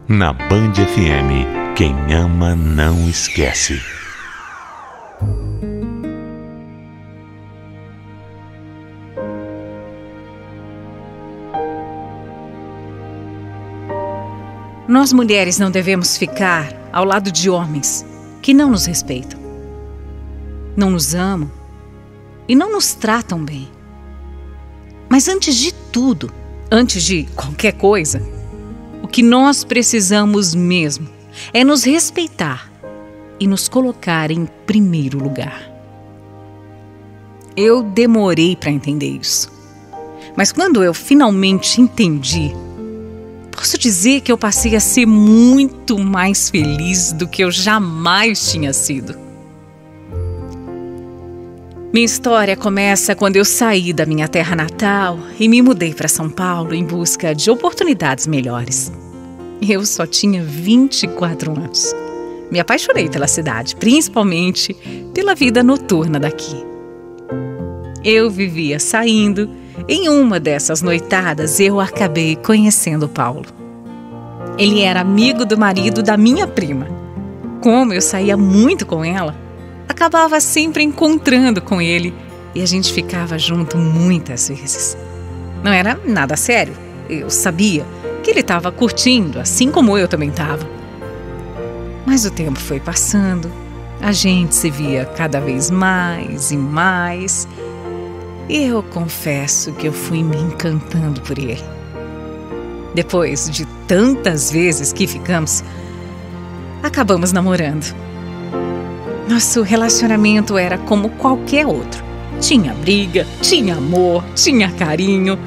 Na Band FM, quem ama não esquece. Nós mulheres não devemos ficar ao lado de homens que não nos respeitam, não nos amam e não nos tratam bem. Mas antes de tudo, antes de qualquer coisa, o que nós precisamos mesmo é nos respeitar e nos colocar em primeiro lugar. Eu demorei para entender isso, mas quando eu finalmente entendi, posso dizer que eu passei a ser muito mais feliz do que eu jamais tinha sido. Minha história começa quando eu saí da minha terra natal e me mudei para São Paulo em busca de oportunidades melhores. Eu só tinha 24 anos. Me apaixonei pela cidade, principalmente pela vida noturna daqui. Eu vivia saindo. Em uma dessas noitadas, eu acabei conhecendo o Paulo. Ele era amigo do marido da minha prima. Como eu saía muito com ela, acabava sempre encontrando com ele e a gente ficava junto muitas vezes. Não era nada sério. Eu sabia que ele estava curtindo, assim como eu também estava. Mas o tempo foi passando, a gente se via cada vez mais e mais. E eu confesso que eu fui me encantando por ele. Depois de tantas vezes que ficamos, acabamos namorando. Nosso relacionamento era como qualquer outro. Tinha briga, tinha amor, tinha carinho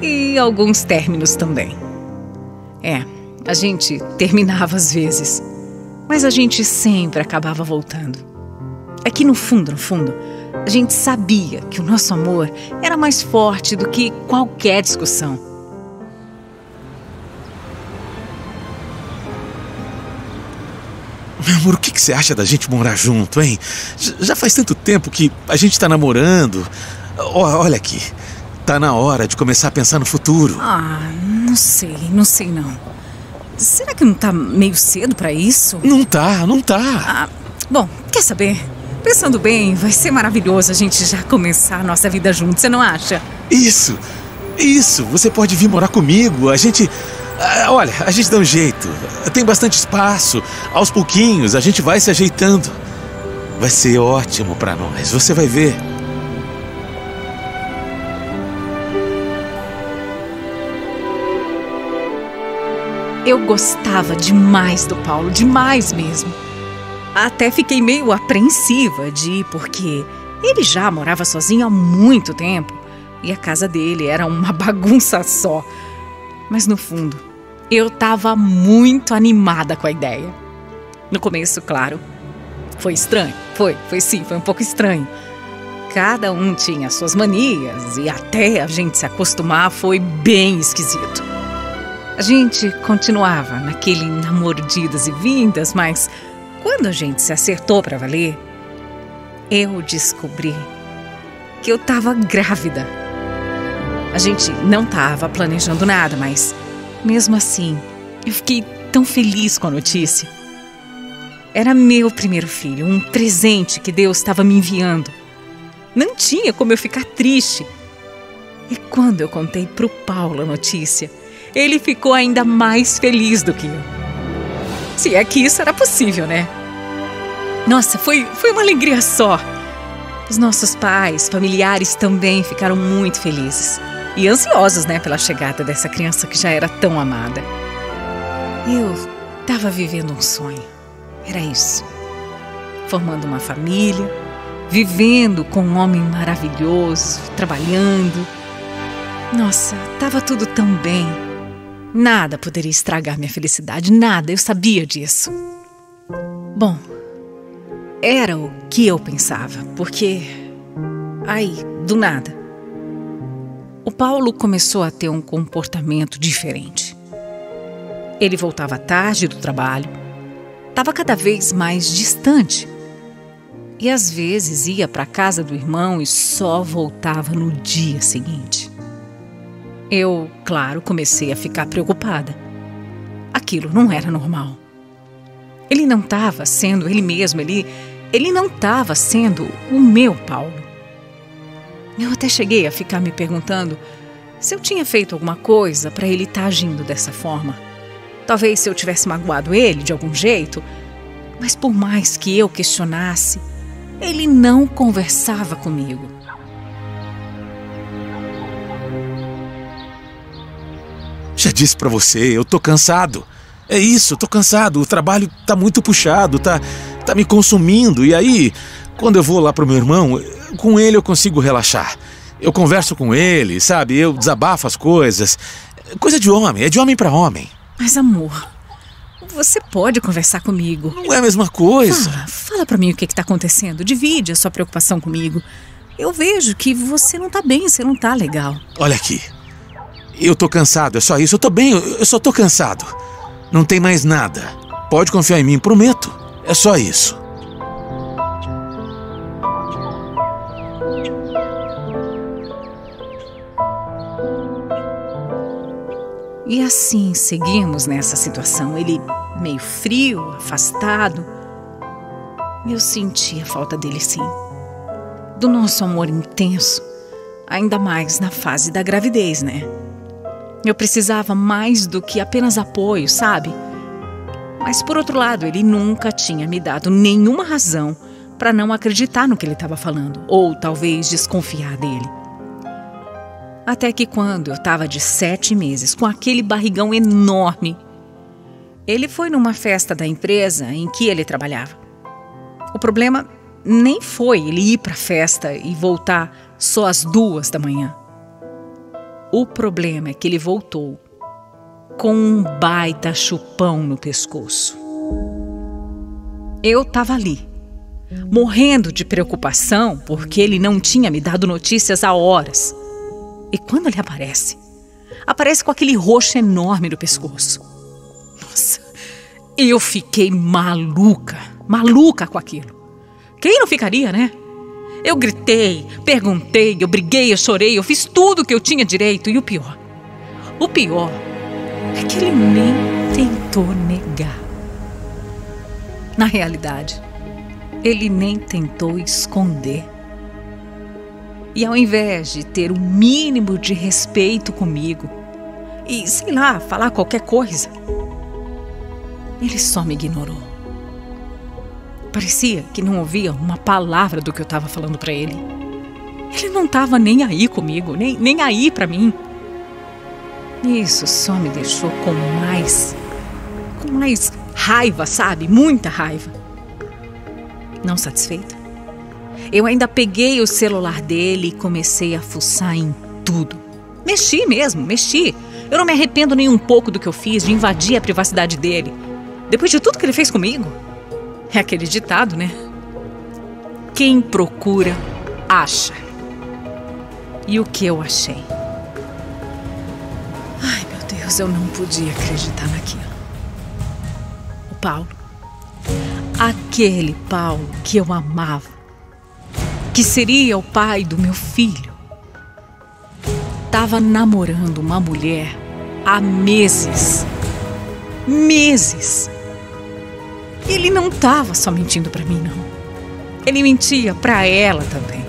e alguns términos também. A gente terminava às vezes, mas a gente sempre acabava voltando. É que no fundo, a gente sabia que o nosso amor era mais forte do que qualquer discussão. Meu amor, o que você acha da gente morar junto, hein? Já faz tanto tempo que a gente tá namorando. Olha aqui, tá na hora de começar a pensar no futuro. Não sei não. Será que não tá meio cedo pra isso? Não tá. Bom, quer saber? Pensando bem, vai ser maravilhoso a gente já começar a nossa vida juntos, você não acha? Isso, você pode vir morar comigo, a gente... Olha, a gente dá um jeito, tem bastante espaço, aos pouquinhos a gente vai se ajeitando. Vai ser ótimo pra nós, você vai ver. Eu gostava demais do Paulo, demais mesmo. Até fiquei meio apreensiva de ir, porque ele já morava sozinho há muito tempo e a casa dele era uma bagunça só. Mas no fundo, eu estava muito animada com a ideia. No começo, claro, foi estranho. Foi um pouco estranho. Cada um tinha suas manias e até a gente se acostumar foi bem esquisito. A gente continuava naquele namoro de idas e vindas, mas quando a gente se acertou para valer, eu descobri que eu estava grávida. A gente não estava planejando nada, mas mesmo assim, eu fiquei tão feliz com a notícia. Era meu primeiro filho, um presente que Deus estava me enviando. Não tinha como eu ficar triste. E quando eu contei pro Paulo a notícia, ele ficou ainda mais feliz do que eu. Se é que isso era possível, né? Nossa, foi uma alegria só. Os nossos pais, familiares também ficaram muito felizes. E ansiosos, né, pela chegada dessa criança que já era tão amada. Eu estava vivendo um sonho. Era isso. Formando uma família, vivendo com um homem maravilhoso, trabalhando. Nossa, estava tudo tão bem. Nada poderia estragar minha felicidade, nada, eu sabia disso. Bom, era o que eu pensava, porque... Aí, do nada, o Paulo começou a ter um comportamento diferente. Ele voltava tarde do trabalho, estava cada vez mais distante. E às vezes ia para a casa do irmão e só voltava no dia seguinte. Eu, claro, comecei a ficar preocupada. aquilo não era normal. Ele não estava sendo ele mesmo, ele não estava sendo o meu Paulo. Eu até cheguei a ficar me perguntando se eu tinha feito alguma coisa para ele estar agindo dessa forma. Talvez se eu tivesse magoado ele de algum jeito, mas por mais que eu questionasse, ele não conversava comigo. Já disse pra você, eu tô cansado. É isso, eu tô cansado. O trabalho tá muito puxado, tá me consumindo. E aí, quando eu vou lá pro meu irmão, com ele eu consigo relaxar. Eu converso com ele, sabe? Eu desabafo as coisas. Coisa de homem, é de homem pra homem. Mas amor, você pode conversar comigo. Não é a mesma coisa. Fala pra mim o que tá acontecendo. Divide a sua preocupação comigo. Eu vejo que você não tá bem, você não tá legal. Olha aqui. Eu tô cansado, é só isso. Eu tô bem, eu só tô cansado. Não tem mais nada. Pode confiar em mim, prometo. É só isso. E assim seguimos nessa situação. Ele meio frio, afastado. Eu senti a falta dele, sim. Do nosso amor intenso. Ainda mais na fase da gravidez, né? Eu precisava mais do que apenas apoio, sabe? Mas, por outro lado, ele nunca tinha me dado nenhuma razão para não acreditar no que ele estava falando, ou talvez desconfiar dele. Até que quando eu estava de 7 meses, com aquele barrigão enorme, ele foi numa festa da empresa em que ele trabalhava. O problema nem foi ele ir para a festa e voltar só às 2 da manhã. O problema é que ele voltou com um baita chupão no pescoço. Eu estava ali, morrendo de preocupação porque ele não tinha me dado notícias há horas. E quando ele aparece com aquele roxo enorme no pescoço. Nossa, eu fiquei maluca com aquilo. Quem não ficaria, né? Eu gritei, perguntei, eu briguei, eu chorei, eu fiz tudo o que eu tinha direito. E o pior é que ele nem tentou negar. Na realidade, ele nem tentou esconder. E ao invés de ter o mínimo de respeito comigo e, sei lá, falar qualquer coisa, ele só me ignorou. Parecia que não ouvia uma palavra do que eu estava falando para ele. Ele não estava nem aí comigo, nem aí para mim. Isso só me deixou com mais raiva, sabe? Muita raiva. Não satisfeita, eu ainda peguei o celular dele e comecei a fuçar em tudo. Mexi. Eu não me arrependo nem um pouco do que eu fiz, de invadir a privacidade dele. Depois de tudo que ele fez comigo. É aquele ditado, né? Quem procura, acha. E o que eu achei? Ai, meu Deus, eu não podia acreditar naquilo. O Paulo. Aquele Paulo que eu amava. Que seria o pai do meu filho. Estava namorando uma mulher há meses. Ele não estava só mentindo para mim, não. Ele mentia para ela também.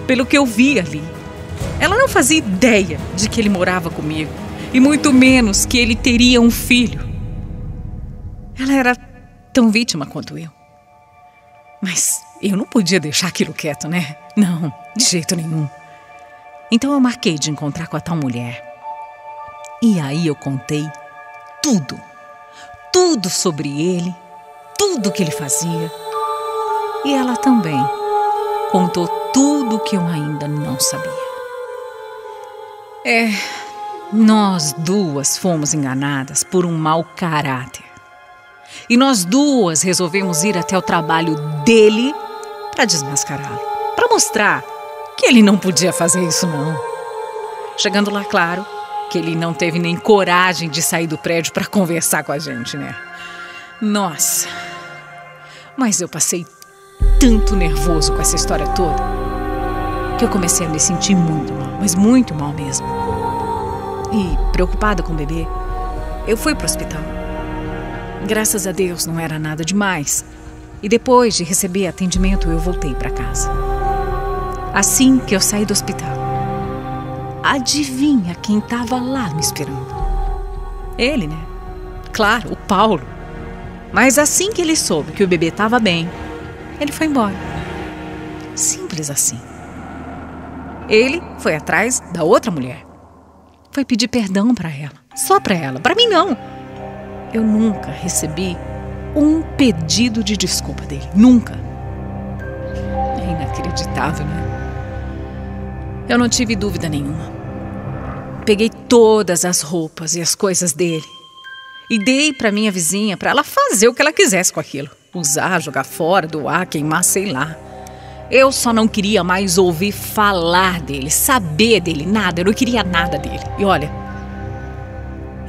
Pelo que eu vi ali, ela não fazia ideia de que ele morava comigo, e muito menos que ele teria um filho. Ela era tão vítima quanto eu. Mas eu não podia deixar aquilo quieto, né? Não, de jeito nenhum. Então eu marquei de encontrar com a tal mulher. E aí eu contei tudo sobre ele, tudo que ele fazia. E ela também contou tudo que eu ainda não sabia. Nós duas fomos enganadas por um mau caráter. E nós duas resolvemos ir até o trabalho dele para desmascará-lo, para mostrar que ele não podia fazer isso, não. Chegando lá, claro, que ele não teve nem coragem de sair do prédio para conversar com a gente, né? Nossa, mas eu passei tanto nervoso com essa história toda que eu comecei a me sentir muito mal, mas muito mal mesmo. E preocupada com o bebê, Eu fui para o hospital. Graças a Deus não era nada demais. E depois de receber atendimento, eu voltei para casa. Assim que eu saí do hospital, adivinha quem estava lá me esperando? Ele, né? Claro, o Paulo. Mas assim que ele soube que o bebê estava bem, ele foi embora. Simples assim. Ele foi atrás da outra mulher. Foi pedir perdão para ela. Só para ela. Para mim, não. Eu nunca recebi um pedido de desculpa dele. Nunca. É inacreditável, né? Eu não tive dúvida nenhuma. Peguei todas as roupas e as coisas dele e dei para minha vizinha para ela fazer o que ela quisesse com aquilo. Usar, jogar fora, doar, queimar, sei lá. Eu só não queria mais ouvir falar dele, saber dele, nada. Eu não queria nada dele. E olha,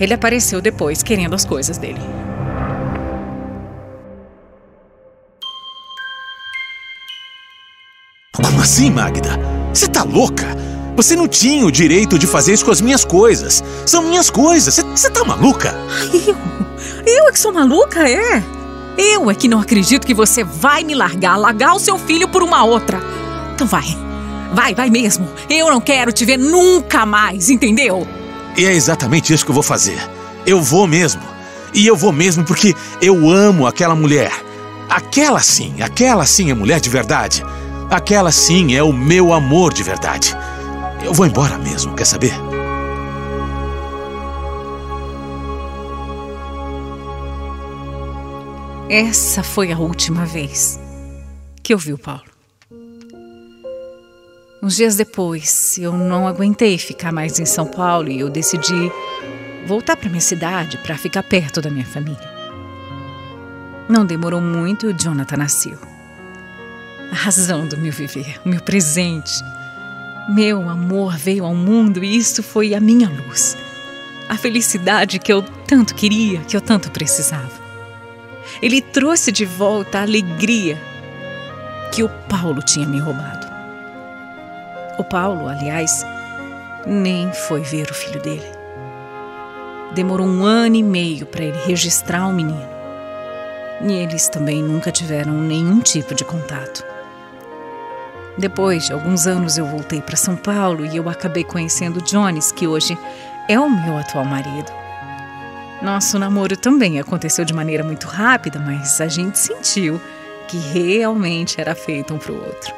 ele apareceu depois querendo as coisas dele. Como assim, Magda? Você tá louca? Você não tinha o direito de fazer isso com as minhas coisas. São minhas coisas. Você tá maluca? Eu é que sou maluca, é? Eu é que não acredito que você vai me largar o seu filho por uma outra. Então vai mesmo. Eu não quero te ver nunca mais, entendeu? E é exatamente isso que eu vou fazer. Eu vou mesmo. E eu vou mesmo porque eu amo aquela mulher. Aquela sim é mulher de verdade. Aquela sim é o meu amor de verdade. Eu vou embora mesmo, quer saber? Essa foi a última vez que eu vi o Paulo. Uns dias depois, eu não aguentei ficar mais em São Paulo e eu decidi voltar para minha cidade para ficar perto da minha família. Não demorou muito e o Jonathan nasceu. A razão do meu viver, o meu presente. Meu amor veio ao mundo e isso foi a minha luz. A felicidade que eu tanto queria, que eu tanto precisava. Ele trouxe de volta a alegria que o Paulo tinha me roubado. O Paulo, aliás, nem foi ver o filho dele. Demorou 1 ano e meio para ele registrar o menino. E eles também nunca tiveram nenhum tipo de contato. Depois de alguns anos eu voltei para São Paulo e eu acabei conhecendo o Jones, que hoje é o meu atual marido. Nosso namoro também aconteceu de maneira muito rápida, mas a gente sentiu que realmente era feito um para o outro.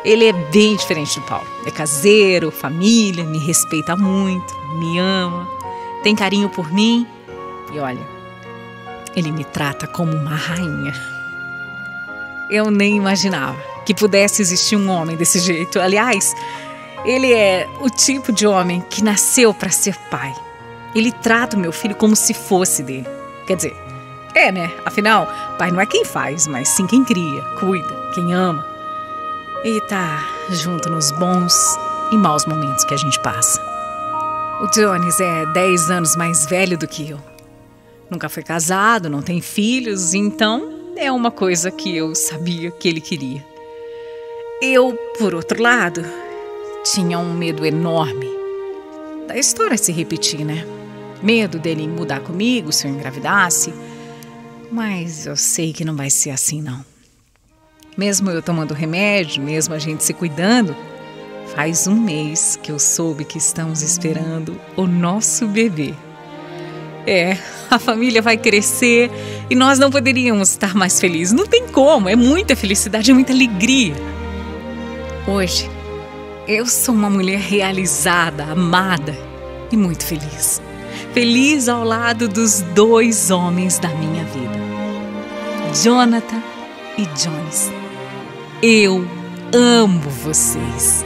Ele é bem diferente do Paulo. É caseiro, família, me respeita muito, me ama, tem carinho por mim e olha, ele me trata como uma rainha. Eu nem imaginava que pudesse existir um homem desse jeito. Aliás, ele é o tipo de homem que nasceu para ser pai. Ele trata o meu filho como se fosse dele. Quer dizer, né? Afinal, pai não é quem faz, mas sim quem cria, cuida, quem ama. E tá junto nos bons e maus momentos que a gente passa. O Jones é 10 anos mais velho do que eu. Nunca foi casado, não tem filhos, então é uma coisa que eu sabia que ele queria. Eu, por outro lado, tinha um medo enorme da história se repetir, né? Medo dele mudar comigo se eu engravidasse. Mas eu sei que não vai ser assim, não. Mesmo eu tomando remédio, mesmo a gente se cuidando, faz 1 mês que eu soube que estamos esperando o nosso bebê. A família vai crescer e nós não poderíamos estar mais felizes. Não tem como, é muita felicidade, é muita alegria. Hoje, eu sou uma mulher realizada, amada e muito feliz. Feliz ao lado dos 2 homens da minha vida, Jonathan e Jones. Eu amo vocês.